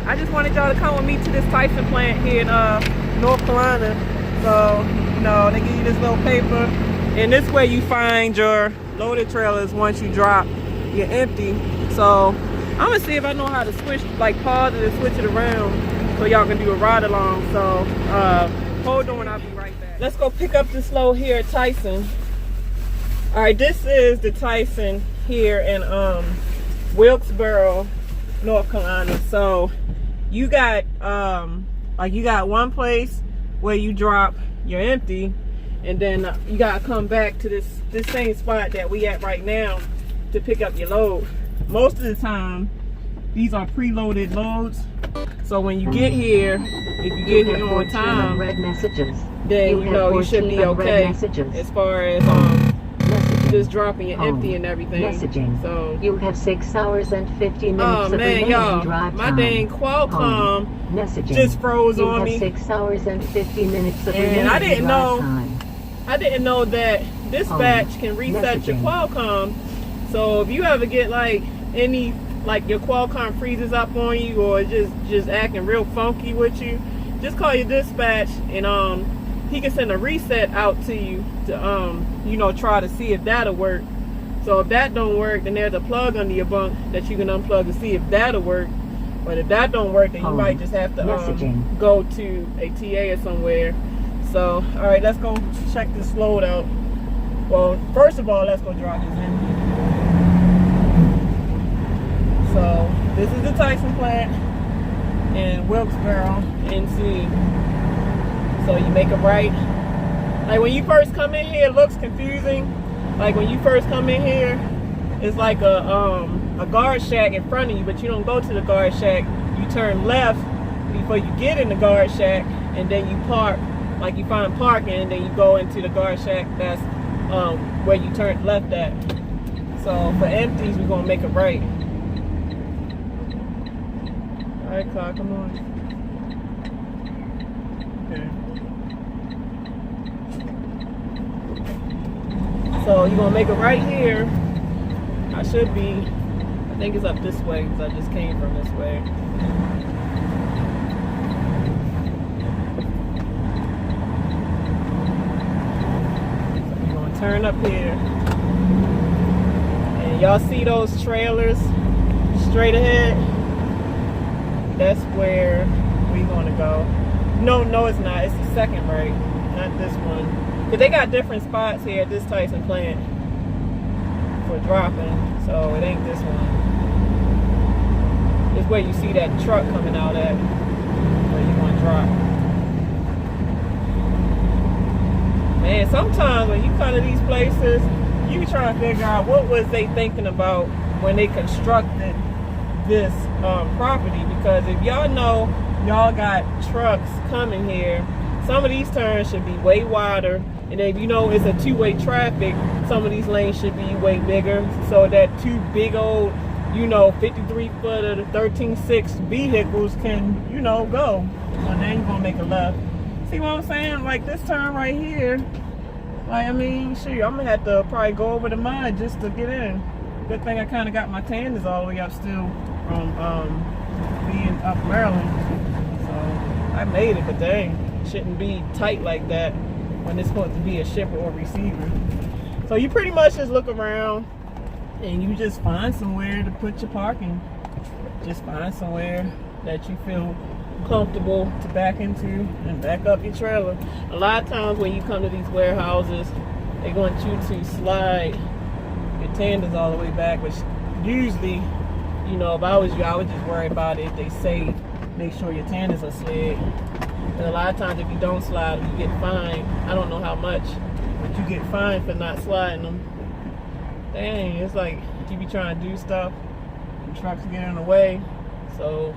I just wanted y'all to come with me to this Tyson plant here in North Carolina. So, you know, they give you this little paper, and this way you find your loaded trailers once you drop your empty. So I'm gonna see if I know how to switch, like pause it and switch it around so y'all can do a ride along. So hold on, I'll be right back. Let's go pick up this load here at Tyson. All right, this is the Tyson here in Wilkesboro, North Carolina. So you got like you got one place where you drop your empty, and then you gotta come back to this same spot that we at right now to pick up your load. Most of the time these are preloaded loads, so when you get here, if you get here on time, then you know you should be okay as far as just dropping your empty and everything. Messaging. So you have 6 hours and 50 minutes oh of man, remaining y'all, drive my time. dang Qualcomm Messaging. just froze you on have me. 6 hours and 50 minutes of And remaining I didn't drive know time. I didn't know that dispatch can reset your Messaging. Qualcomm. So if you ever get like any, like your Qualcomm freezes up on you or just acting real funky with you, just call your dispatch, and he can send a reset out to you to you know, try to see if that'll work. So if that don't work, then there's a plug under your bunk that you can unplug to see if that'll work. But if that don't work, then you might just have to go to a TA or somewhere. So all right, let's go check this load out. Well, first of all, let's go drop this in. So this is the Tyson plant in Wilkesboro, NC. So you make a right. Like when you first come in here, it looks confusing. Like when you first come in here, it's like a guard shack in front of you, but you don't go to the guard shack. You turn left before you get in the guard shack, and then you park. Like you find parking, and then you go into the guard shack. That's where you turn left at. So for empties, we're gonna make a right. All right, car, come on. Okay. So you're gonna make it right here. I should be, I think it's up this way because I just came from this way. So you're gonna turn up here. And y'all see those trailers straight ahead? That's where we're gonna go. No, it's not. It's the second right, not this one. But they got different spots here at this Tyson plant for dropping, so it ain't this one. It's where you see that truck coming out at, where you want to drop. Man, sometimes when you come to these places, you be trying to figure out what was they thinking about when they constructed this property, because if y'all know y'all got trucks coming here, some of these turns should be way wider. And if you know it's a two-way traffic, some of these lanes should be way bigger, so that two big old, you know, 53-footer, 13.6 vehicles can, you know, go. So then you're gonna make a left. See what I'm saying? Like this turn right here, like, I mean, shoot, I'm gonna have to probably go over the mud just to get in. Good thing I kind of got my tanders all the way up still from being up Maryland. So I made it, but dang, shouldn't be tight like that when it's supposed to be a shipper or receiver. So you pretty much just look around and you just find somewhere to put your parking. Just find somewhere that you feel comfortable to back into and back up your trailer. A lot of times when you come to these warehouses, they want you to slide your tanders all the way back, which usually, you know, if I was you, I would just worry about it. They say make sure your tanders are slid. And a lot of times if you don't slide, you get fined. I don't know how much, but you get fined for not sliding them. Dang, it's like you be trying to do stuff and trucks get in the way. So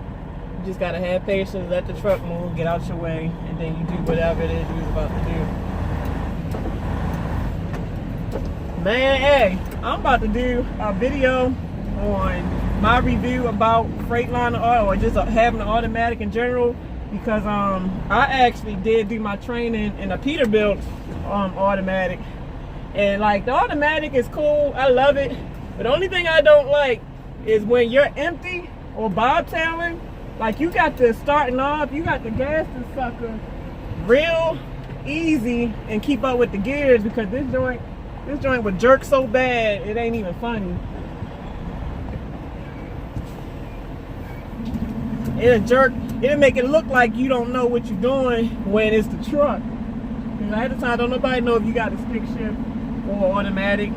you just gotta have patience, let the truck move, get out your way, and then you do whatever it is you was about to do. Man, hey, I'm about to do a video on my review about Freightliner oil, or just having an automatic in general, because I actually did do my training in a Peterbilt automatic, and like the automatic is cool, I love it, but the only thing I don't like is when you're empty or bobtailing Like you got to starting off, you got to gas this sucker real easy and keep up with the gears, because this joint will jerk so bad it ain't even funny. It'll jerk, it'll make it look like you don't know what you're doing when it's the truck. Because at the time, don't nobody know if you got a stick shift or automatic.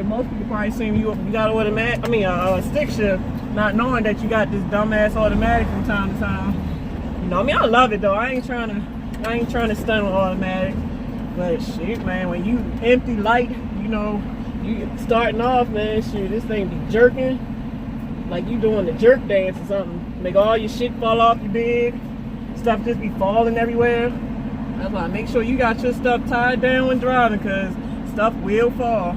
Most people probably seen you got automatic. A stick shift, not knowing that you got this dumbass automatic from time to time. You know, I love it though. I ain't trying to stunt on automatic. But shit, man, when you empty light, you know, you starting off, man, shoot, this thing be jerking like you doing the jerk dance or something. Make all your shit fall off your bed. Stuff just be falling everywhere. That's why make sure you got your stuff tied down when driving, because stuff will fall.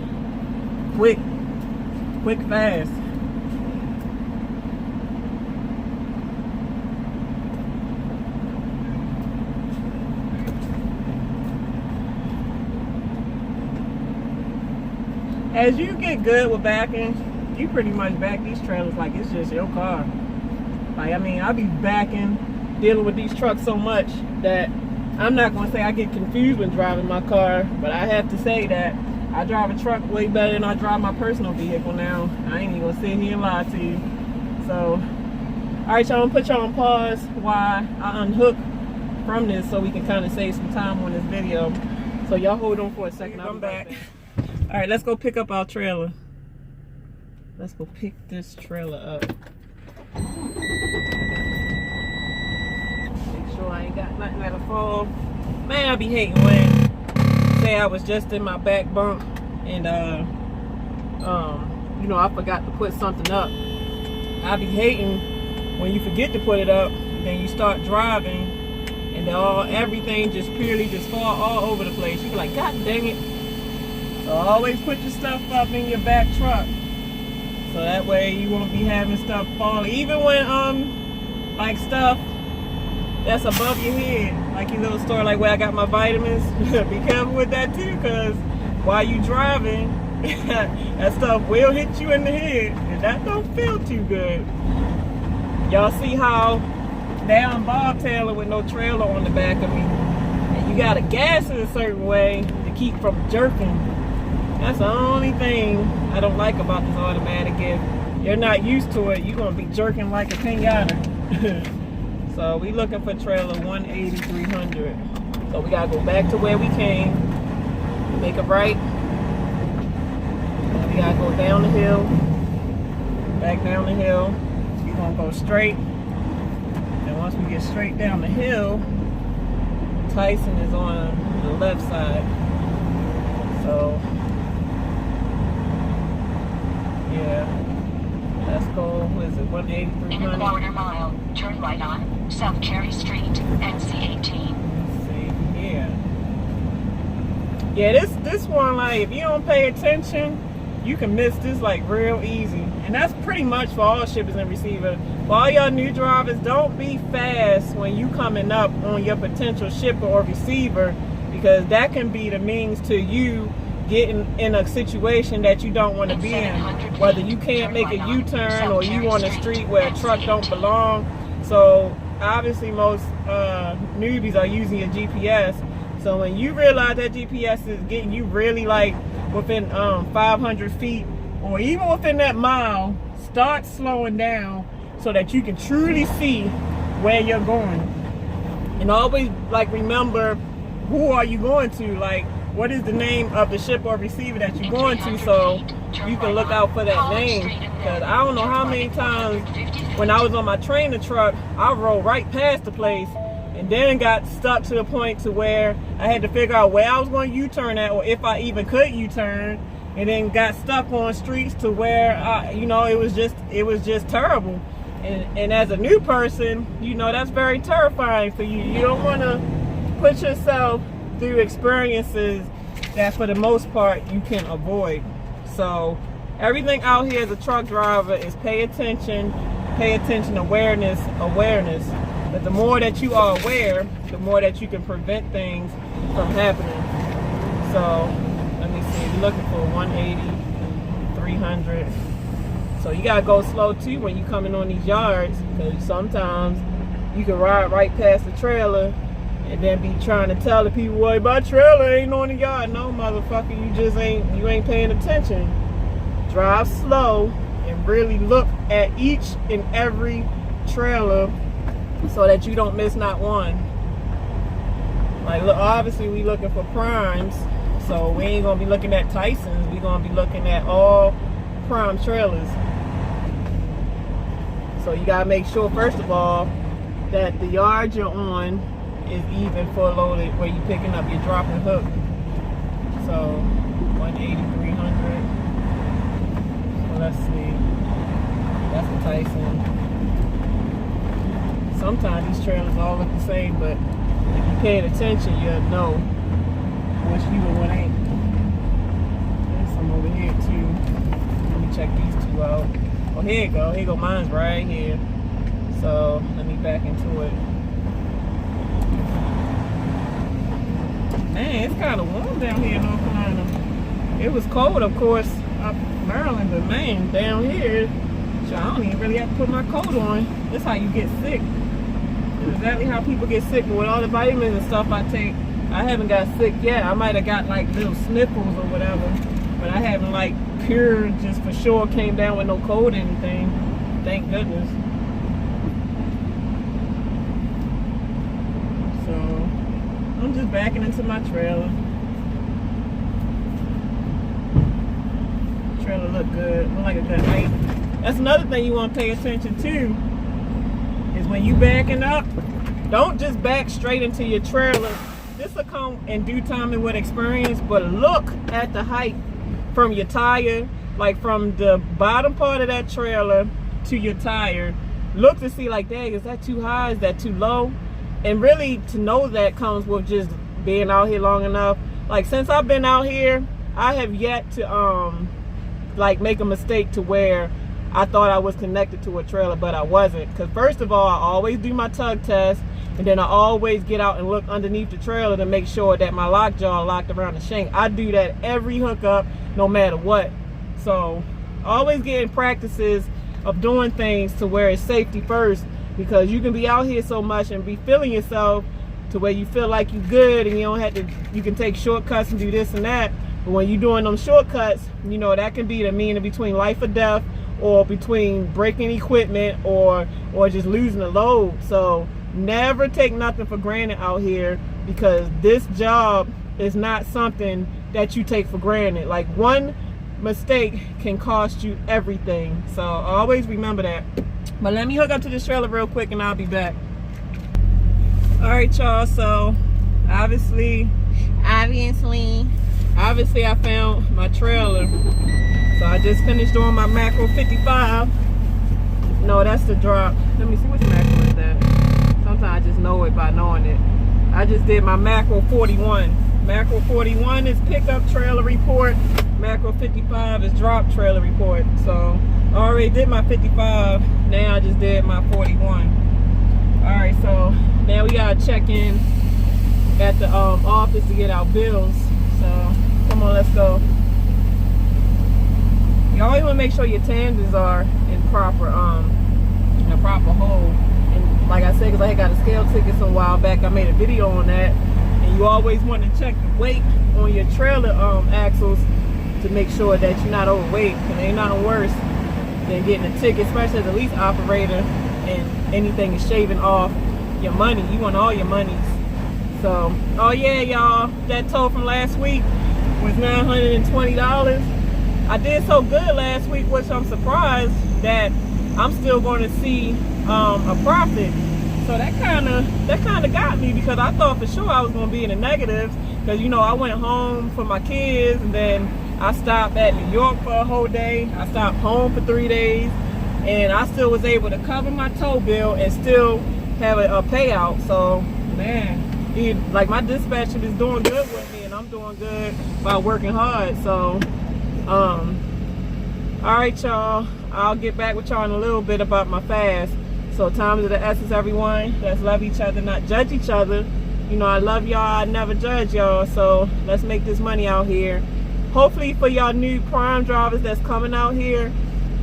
Quick, fast. As you get good with backing, you pretty much back these trailers like it's just your car. Like, I be backing, dealing with these trucks so much that I'm not gonna say I get confused when driving my car, but I have to say that I drive a truck way better than I drive my personal vehicle now. I ain't even gonna sit here and lie to you. So, alright, y'all, I'm gonna put y'all on pause while I unhook from this so we can kind of save some time on this video. So y'all hold on for a second. I'm back. Alright, let's go pick up our trailer. Let's go pick this trailer up. Make sure I ain't got nothing that'll fall. Man, I be hating when, say I was just in my back bunk and you know, I forgot to put something up. I be hating when you forget to put it up and then you start driving and everything just purely just fall all over the place. You be like, God dang it. So always put your stuff up in your back truck. So that way you won't be having stuff fall. Even when like stuff that's above your head, like your little store, like where I got my vitamins. Be careful with that too, because while you driving, that stuff will hit you in the head, and that don't feel too good. Y'all see how now I'm bobtailing with no trailer on the back of me, and you gotta gas in a certain way to keep from jerking. That's the only thing I don't like about this automatic. If you're not used to it, you're gonna be jerking like a pinata. So we looking for trailer 180-300. So we gotta go back to where we came, make a right. We gotta go down the hill, back down the hill. We're gonna go straight. And once we get straight down the hill, Tyson is on the left side. So yeah, let's go. What is it? 180-300. In a quarter mile, turn right on South Carey Street, NC18. Yeah, this one, like, if you don't pay attention, you can miss this like real easy. And that's pretty much for all shippers and receivers. For all y'all new drivers, don't be fast when you coming up on your potential shipper or receiver, because that can be the means to you getting in a situation that you don't want to be in. Whether you can't make a U-turn or you on a street where a truck don't belong. So obviously most newbies are using a GPS. So when you realize that GPS is getting you really like within 500 feet or even within that mile, start slowing down so that you can truly see where you're going. And always like remember, who are you going to? Like, what is the name of the ship or receiver that you're going to, so you can look out for that name. Because I don't know how many times when I was on my trailer truck, I rolled right past the place and then got stuck to the point to where I had to figure out where I was going to U-turn at, or if I even could U-turn, and then got stuck on streets to where you know, it was just terrible. And as a new person, you know, that's very terrifying for you. You don't want to put yourself through experiences that for the most part you can avoid. So everything out here as a truck driver is pay attention, awareness. But the more that you are aware, the more that you can prevent things from happening. So let me see, we're looking for 180, 300. So you gotta go slow too when you coming on these yards, because sometimes you can ride right past the trailer and then be trying to tell the people, well, my trailer ain't on the yard. No, motherfucker, you ain't paying attention. Drive slow and really look at each and every trailer so that you don't miss not one. Like, look, obviously we looking for primes, so we ain't gonna be looking at Tyson's. We gonna be looking at all prime trailers. So you gotta make sure, first of all, that the yard you're on is even full loaded where you picking up your drop and hook. So 180, 300. So let's see. That's the Tyson. Sometimes these trailers all look the same, but if you're paying attention, you'll know which either one ain't. There's some over here too. Let me check these two out. Oh, here you go. Here you go. Mine's right here. So let me back into it. Man, it's kind of warm down here in North Carolina. It was cold, of course, up in Maryland, but man, down here, I don't even really have to put my coat on. That's how you get sick. That's exactly how people get sick. But with all the vitamins and stuff I take, I haven't got sick yet. I might have got like little sniffles or whatever, but I haven't like pure, just for sure came down with no cold or anything. Thank goodness. So I'm just backing into my trailer. Trailer look good, look like a good height. That's another thing you want to pay attention to, is when you backing up, don't just back straight into your trailer. This will come in due time and with experience, but look at the height from your tire, like from the bottom part of that trailer to your tire. Look to see, like, dang, is that too high? Is that too low? And really, to know that comes with just being out here long enough. Like, since I've been out here, I have yet to like make a mistake to where I thought I was connected to a trailer, but I wasn't. Because first of all, I always do my tug test, and then I always get out and look underneath the trailer to make sure that my lockjaw locked around the shank. I do that every hookup, no matter what. So always getting practices of doing things to where it's safety first, because you can be out here so much and be feeling yourself to where you feel like you're good and you don't have to, you can take shortcuts and do this and that. But when you're doing them shortcuts, you know, that can be the meaning between life or death, or between breaking equipment, or just losing a load. So never take nothing for granted out here, because this job is not something that you take for granted. Like, one mistake can cost you everything. So always remember that. But let me hook up to this trailer real quick and I'll be back. All right, y'all, so obviously I found my trailer. So I just finished doing my macro 55. No, that's the drop. Let me see, which macro is that? Sometimes I just know it by knowing it. I just did my macro 41. Macro 41 is pickup trailer report. Macro 55 is drop trailer report. So I already did my 55. Now I just did my 41. Alright, so now we gotta check in at the office to get our bills. So come on, let's go. You always want to make sure your tangents are in a proper hole. And like I said, because I had got a scale ticket some while back, I made a video on that. And you always want to check the weight on your trailer axles to make sure that you're not overweight. Because ain't nothing worse than getting a ticket, especially as a lease operator, and anything is shaving off your money. You want all your monies. So, oh yeah, y'all, that toll from last week was $920. I did so good last week, which I'm surprised that I'm still going to see a profit. So that kind of got me, because I thought for sure I was going to be in the negatives, because, you know, I went home for my kids, and then I stopped at New York for a whole day. I stopped home for 3 days, and I still was able to cover my tow bill and still have a payout. So, man, like, my dispatcher is doing good with me, and I'm doing good by working hard. So all right, y'all, I'll get back with y'all in a little bit about my fast. So time is of the essence, everyone. Let's love each other, not judge each other. You know, I love y'all, I never judge y'all. So let's make this money out here. Hopefully for y'all new prime drivers that's coming out here,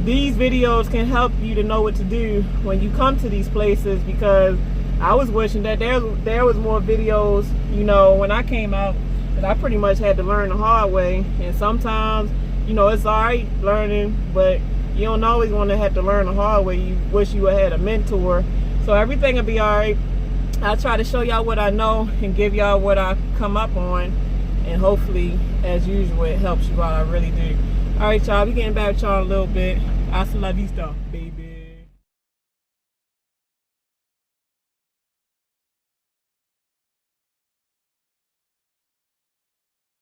these videos can help you to know what to do when you come to these places, because I was wishing that there was more videos, you know, when I came out, that I pretty much had to learn the hard way. And sometimes, you know, it's alright learning, but you don't always want to have to learn the hard way. You wish you had a mentor. So everything will be alright. I'll try to show y'all what I know and give y'all what I come up on, and hopefully, as usual, it helps you out. I really do. Alright, y'all, we getting back with y'all a little bit. Hasta la vista, baby.